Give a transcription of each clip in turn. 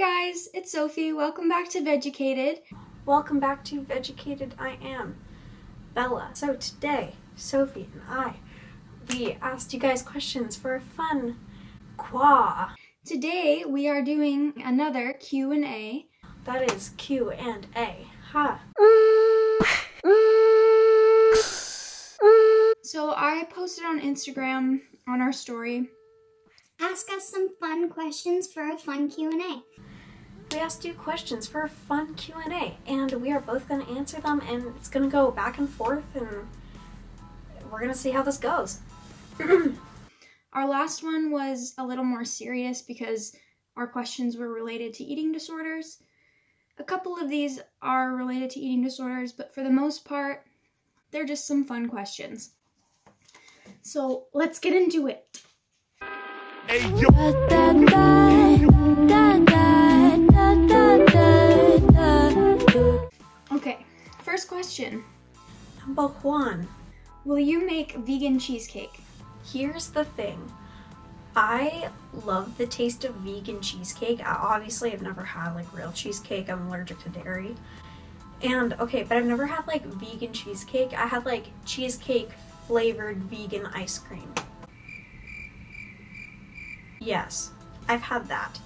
guys, it's Sophie. Welcome back to VegucatED. Welcome back to VegucatED. I am Bella. So today, Sophie and we asked you guys questions for a fun qua. Today we are doing another Q&A. That is Q&A. Ha. So I posted on Instagram on our story. Ask us some fun questions for a fun Q&A. We asked you questions for a fun Q&A, and we are both going to answer them, and it's going to go back and forth, and we're going to see how this goes. Our last one was a little more serious because our questions were related to eating disorders. A couple of these are related to eating disorders, but for the most part, they're just some fun questions. So let's get into it. Hey, yo. Okay, first question. Number one. Will you make vegan cheesecake? Here's the thing. I love the taste of vegan cheesecake. Obviously, I've never had like real cheesecake. I'm allergic to dairy. And okay, but I've never had like vegan cheesecake. I had like cheesecake flavored vegan ice cream. Yes, I've had that.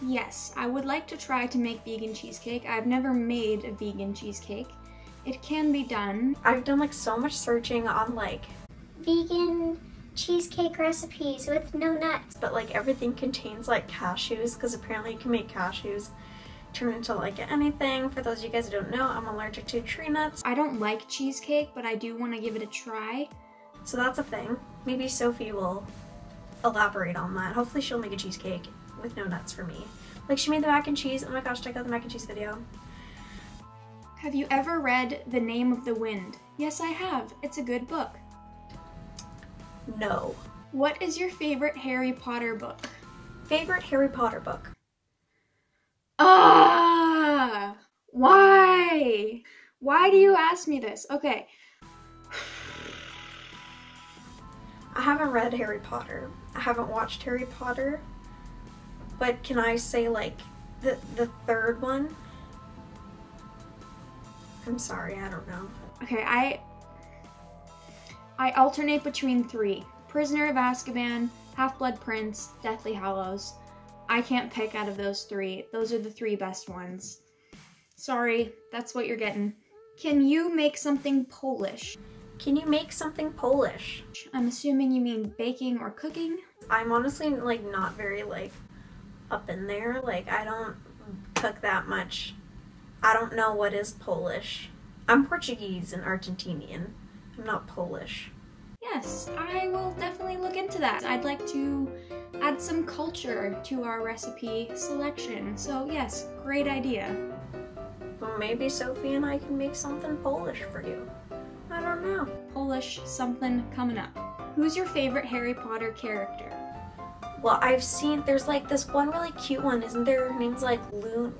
Yes, I would like to try to make vegan cheesecake. I've never made a vegan cheesecake. It can be done. I've done like so much searching on like Vegan cheesecake recipes with no nuts. but like everything contains like cashews, because apparently you can make cashews turn into like anything. For those of you guys who don't know, I'm allergic to tree nuts. I don't like cheesecake, but I do want to give it a try. So that's a thing. Maybe Sophie will elaborate on that. Hopefully she'll make a cheesecake with no nuts for me. Like she made the mac and cheese. Oh my gosh, check out the mac and cheese video. Have you ever read The Name of the Wind? Yes, I have. It's a good book. No. What is your favorite Harry Potter book? Favorite Harry Potter book? Ah! Why? Why do you ask me this? Okay. I haven't read Harry Potter. I haven't watched Harry Potter. But can I say like the third one? I'm sorry, I don't know. Okay, I alternate between three. Prisoner of Azkaban, Half-Blood Prince, Deathly Hallows. I can't pick out of those three. Those are the three best ones. Sorry, that's what you're getting. Can you make something Polish? Can you make something Polish? I'm assuming you mean baking or cooking. I'm honestly like not very like up in there. Like I don't cook that much. I don't know what is Polish. I'm Portuguese and Argentinian. I'm not Polish. Yes, I will definitely look into that. I'd like to add some culture to our recipe selection. So yes, great idea. Well, maybe Sophie and I can make something Polish for you. I don't know. Polish something coming up. Who's your favorite Harry Potter character? Well, I've seen, there's like this one really cute one, isn't there? Her name's like Looney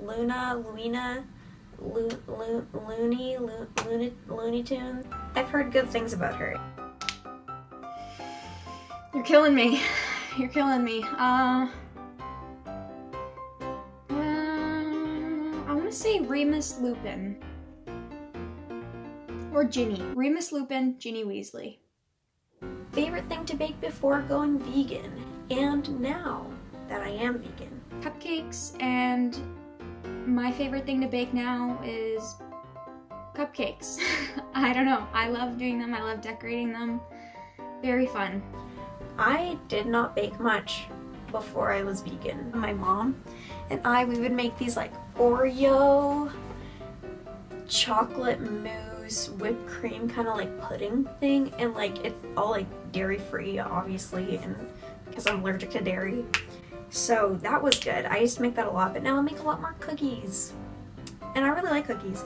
Tunes. I've heard good things about her. You're killing me. You're killing me. I want to say Remus Lupin. Or Ginny. Remus Lupin, Ginny Weasley. Favorite thing to bake before going vegan, and now that I am vegan? Cupcakes, and my favorite thing to bake now is cupcakes. I don't know. I love doing them. I love decorating them. Very fun. I did not bake much before I was vegan. My mom and we would make these like Oreo chocolate mousse whipped cream kind of like pudding thing, and like it's all like dairy free obviously, and because I'm allergic to dairy. So that was good. I used to make that a lot, but now I make a lot more cookies. And I really like cookies.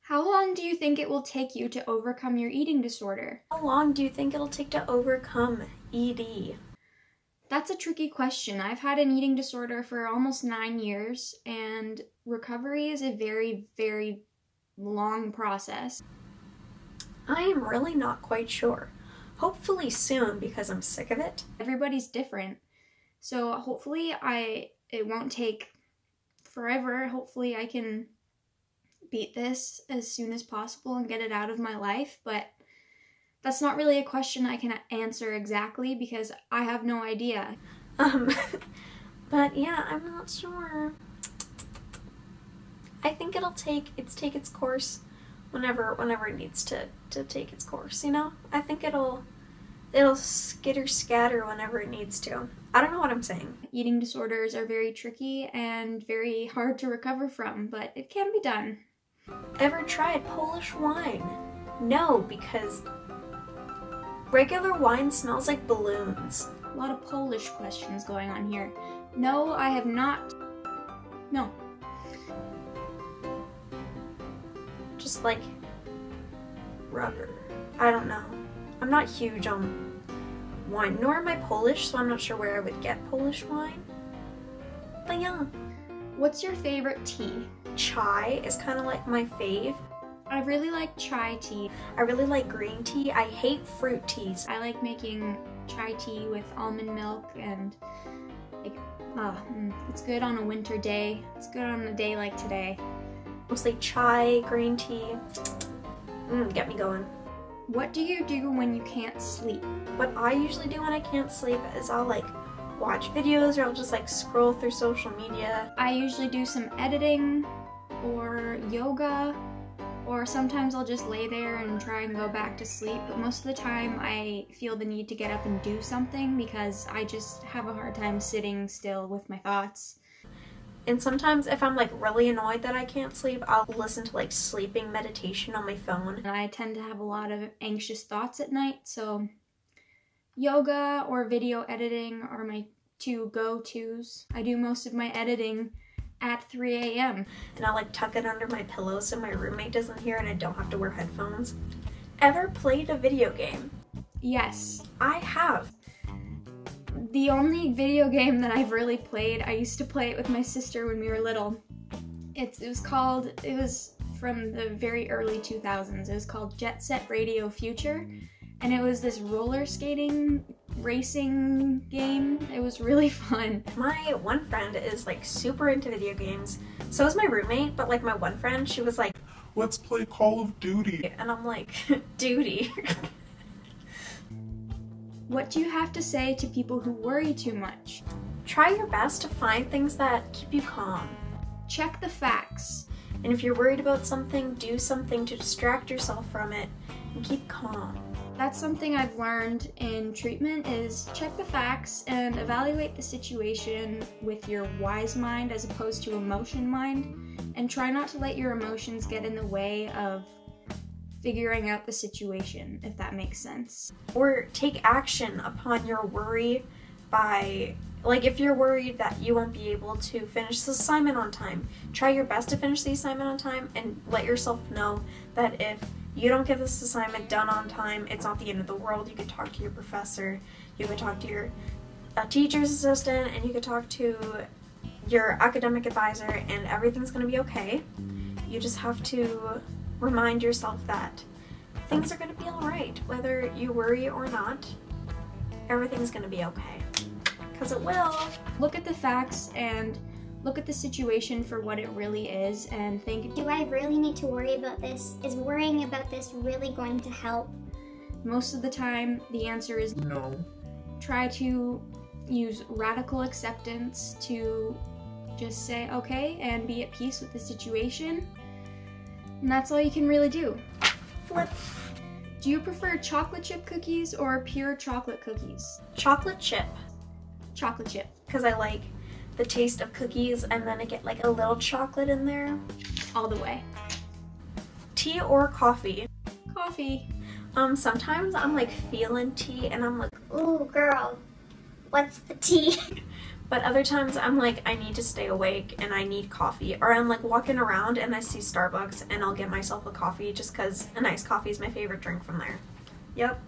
How long do you think it will take you to overcome your eating disorder? How long do you think it'll take to overcome ED? That's a tricky question. I've had an eating disorder for almost 9 years, and recovery is a very, very long process. I am really not quite sure. Hopefully soon, because I'm sick of it. Everybody's different. So hopefully it won't take forever. Hopefully I can beat this as soon as possible and get it out of my life, but that's not really a question I can answer exactly because I have no idea. But yeah, I'm not sure. I think it'll take its course whenever it needs to take its course, you know? I think it'll skitter scatter whenever it needs to. I don't know what I'm saying. Eating disorders are very tricky and very hard to recover from, but it can be done. Ever tried Polish wine? No, because regular wine smells like balloons. A lot of Polish questions going on here. No, I have not. No. Just like rubber. I don't know. I'm not huge on wine, nor am I Polish, so I'm not sure where I would get Polish wine. But yeah. What's your favorite tea? Chai is kind of like my fave. I really like chai tea. I really like green tea. I hate fruit teas. I like making chai tea with almond milk and like, it's good on a winter day. It's good on a day like today. Mostly chai, green tea. Get me going. What do you do when you can't sleep? What I usually do when I can't sleep is I'll like watch videos or I'll just like scroll through social media. I usually do some editing or yoga, or sometimes I'll just lay there and try and go back to sleep, but most of the time I feel the need to get up and do something because I just have a hard time sitting still with my thoughts. And sometimes if I'm like really annoyed that I can't sleep, I'll listen to like sleeping meditation on my phone. And I tend to have a lot of anxious thoughts at night, so yoga or video editing are my two go-tos. I do most of my editing at 3 a.m. And I'll like tuck it under my pillow so my roommate doesn't hear and I don't have to wear headphones. Ever played a video game? Yes. I have. The only video game that I've really played, I used to play it with my sister when we were little. It was from the very early 2000s. It was called Jet Set Radio Future, and it was this roller skating racing game. It was really fun. My one friend is like super into video games. So is my roommate, but like my one friend, she was like, let's play Call of Duty. And I'm like, duty. What do you have to say to people who worry too much? Try your best to find things that keep you calm. Check the facts. And if you're worried about something, do something to distract yourself from it and keep calm. That's something I've learned in treatment is check the facts and evaluate the situation with your wise mind as opposed to emotion mind, and try not to let your emotions get in the way of figuring out the situation, if that makes sense. Or take action upon your worry by, like if you're worried that you won't be able to finish this assignment on time, try your best to finish the assignment on time and let yourself know that if you don't get this assignment done on time, it's not the end of the world. You can talk to your professor, you can talk to your teacher's assistant, and you can talk to your academic advisor, and everything's gonna be okay. You just have to remind yourself that things are gonna be alright. Whether you worry or not, everything's gonna be okay. Because it will. Look at the facts and look at the situation for what it really is and think, Do I really need to worry about this? Is worrying about this really going to help? most of the time the answer is No. try to use radical acceptance to just say okay and be at peace with the situation. And that's all you can really do. Flip. Do you prefer chocolate chip cookies or pure chocolate cookies? Chocolate chip. Chocolate chip. Because I like the taste of cookies and then I get like a little chocolate in there. All the way. Tea or coffee? Coffee. Sometimes I'm like feeling tea and I'm like, Ooh, girl, what's the tea? but other times I'm like, I need to stay awake and I need coffee. Or I'm like walking around and I see Starbucks and I'll get myself a coffee just because a nice coffee is my favorite drink from there. Yep.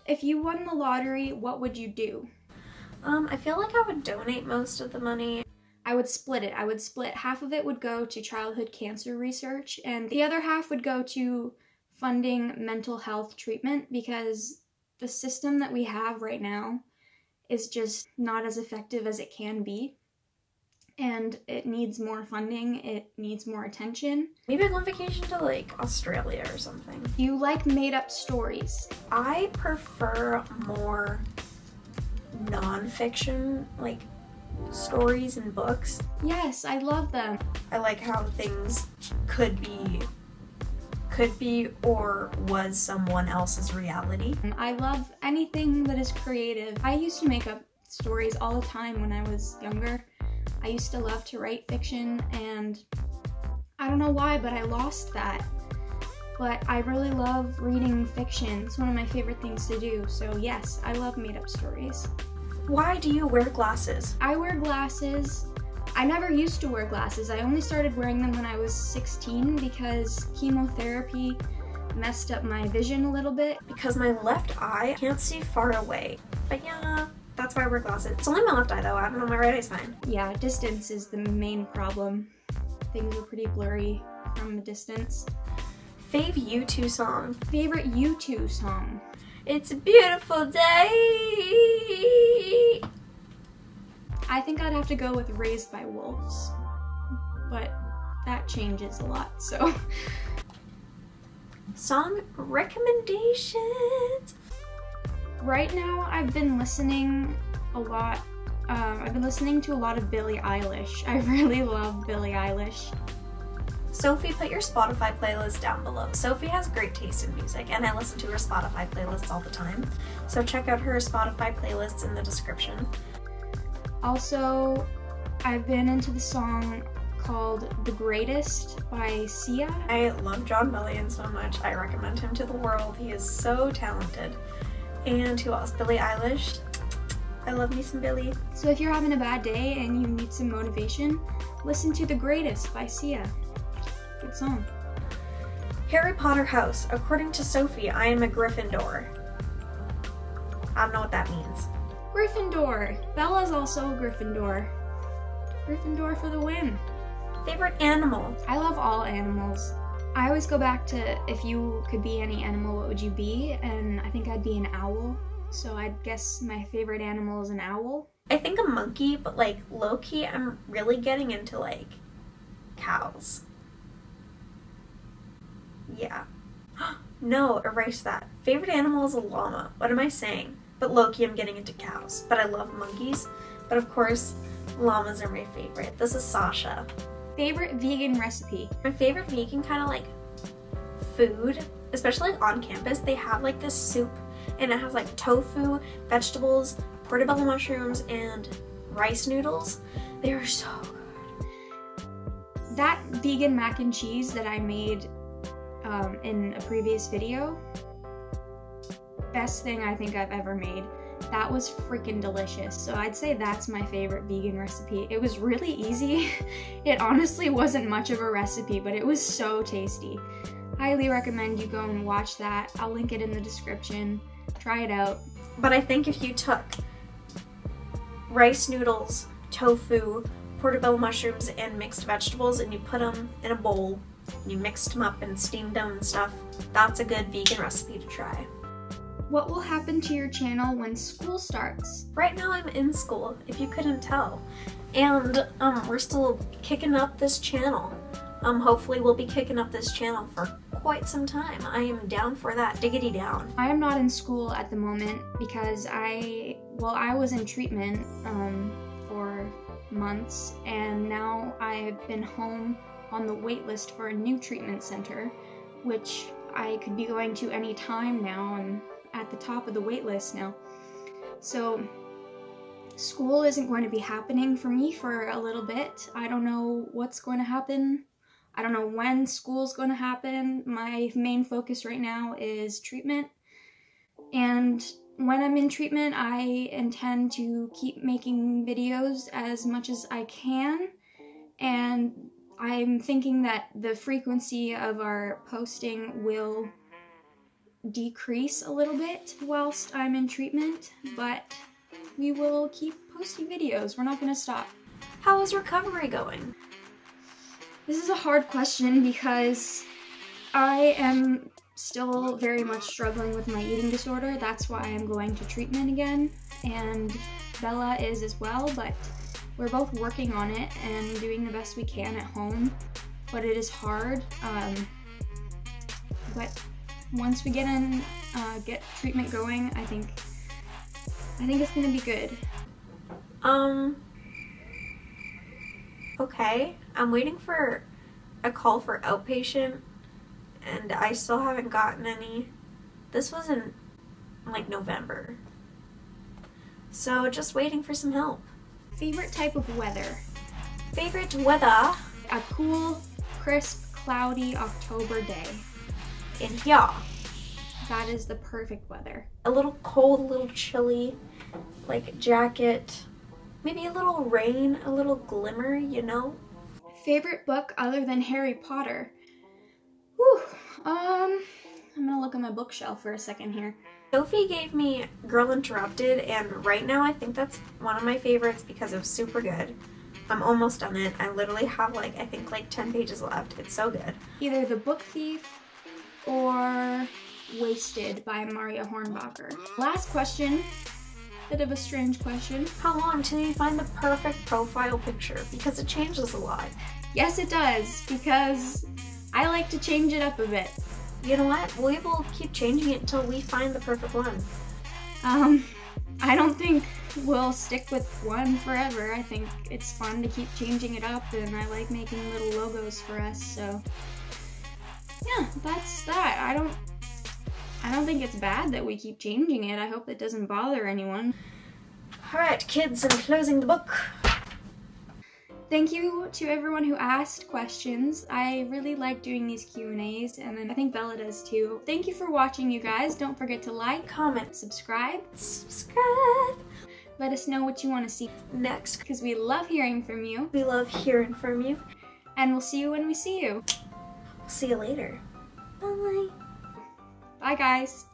If you won the lottery, what would you do? I feel like I would donate most of the money. I would split it. Half of it would go to childhood cancer research and the other half would go to funding mental health treatment, because the system that we have right now is just not as effective as it can be. and it needs more funding, it needs more attention. Maybe go on vacation to like Australia or something. You like made-up stories. I prefer more non-fiction, like stories and books. Yes, I love them. I like how things could be or was someone else's reality. I love anything that is creative. I used to make up stories all the time when I was younger. I used to love to write fiction, and I don't know why, but I lost that. But I really love reading fiction. It's one of my favorite things to do. So yes, I love made-up stories. Why do you wear glasses? I wear glasses. I never used to wear glasses. I only started wearing them when I was 16 because chemotherapy messed up my vision a little bit. Because my left eye can't see far away. But yeah, that's why I wear glasses. It's only my left eye though. I don't know, my right eye's fine. Yeah, distance is the main problem. Things are pretty blurry from a distance. Fave U2 song. Favorite U2 song? It's a beautiful day. I think I'd have to go with Raised by Wolves, but that changes a lot, so. Song recommendations. Right now, I've been listening a lot. I've been listening to a lot of Billie Eilish. I really love Billie Eilish. Sophie, put your Spotify playlist down below. Sophie has great taste in music, and I listen to her Spotify playlists all the time. So check out her Spotify playlists in the description. Also, I've been into the song called The Greatest by Sia. I love John Bellion so much. I recommend him to the world. He is so talented. And who else? Billie Eilish. I love me some Billie. So if you're having a bad day and you need some motivation, listen to The Greatest by Sia. Good song. Harry Potter house. According to Sophie, I am a Gryffindor. I don't know what that means. Gryffindor. Bella's also a Gryffindor. Gryffindor for the win. Favorite animal? I love all animals. I always go back to if you could be any animal, what would you be? And I think I'd be an owl. So I'd guess my favorite animal is an owl. I think a monkey, but like low-key, I'm really getting into like cows. Yeah. No, erase that. Favorite animal is a llama. What am I saying? But low-key, I'm getting into cows. But I love monkeys. But of course, llamas are my favorite. This is Sasha. Favorite vegan recipe? My favorite vegan kind of like food, especially like on campus, they have like this soup and it has like tofu, vegetables, portobello mushrooms, and rice noodles. They are so good. That vegan mac and cheese that I made in a previous video, best thing I think I've ever made. That was freaking delicious. So I'd say that's my favorite vegan recipe. It was really easy. It honestly wasn't much of a recipe, but it was so tasty. Highly recommend you go and watch that. I'll link it in the description. Try it out. But I think if you took rice noodles, tofu, portobello mushrooms, and mixed vegetables and you put them in a bowl, you mixed them up and steamed them and stuff, that's a good vegan recipe to try. What will happen to your channel when school starts? Right now I'm in school, if you couldn't tell. And we're still kicking up this channel. Hopefully we'll be kicking up this channel for quite some time. I am down for that, diggity down. I am not in school at the moment because I was in treatment for months, and now I've been home on the wait list for a new treatment center, which I could be going to any time now. I'm at the top of the wait list now. So school isn't going to be happening for me for a little bit. I don't know what's going to happen. I don't know when school's going to happen. My main focus right now is treatment. And when I'm in treatment, I intend to keep making videos as much as I can. And I'm thinking that the frequency of our posting will decrease a little bit whilst I'm in treatment, but we will keep posting videos. We're not going to stop. How is recovery going? This is a hard question because I am still very much struggling with my eating disorder. That's why I'm going to treatment again, and Bella is as well, but We're both working on it and doing the best we can at home, but it is hard. But once we get treatment going, I think it's gonna be good. Okay, I'm waiting for a call for outpatient, and I still haven't gotten any. This was in like November, so just waiting for some help. Favorite type of weather? Favorite weather? A cool, crisp, cloudy October day. In here. That is the perfect weather. A little cold, a little chilly, like a jacket, maybe a little rain, a little glimmer, you know? Favorite book other than Harry Potter? Whew, I'm gonna look at my bookshelf for a second here. Sophie gave me Girl Interrupted, and right now I think that's one of my favorites because it was super good. I'm almost done it. I literally have I think 10 pages left. It's so good. Either The Book Thief or Wasted by Maria Hornbacher. Last question, bit of a strange question. How long till you find the perfect profile picture? Because it changes a lot. Yes, it does, because I like to change it up a bit. You know what? We will keep changing it until we find the perfect one. I don't think we'll stick with one forever. I think it's fun to keep changing it up, and I like making little logos for us, so yeah, that's that. I don't think it's bad that we keep changing it. I hope it doesn't bother anyone. Alright, kids, I'm closing the book. Thank you to everyone who asked questions. I really like doing these Q&As, and then I think Bella does too. Thank you for watching, you guys. Don't forget to like, comment, subscribe. Let us know what you want to see Next. because we love hearing from you. We love hearing from you. And we'll see you when we see you. See you later. Bye. Bye, guys.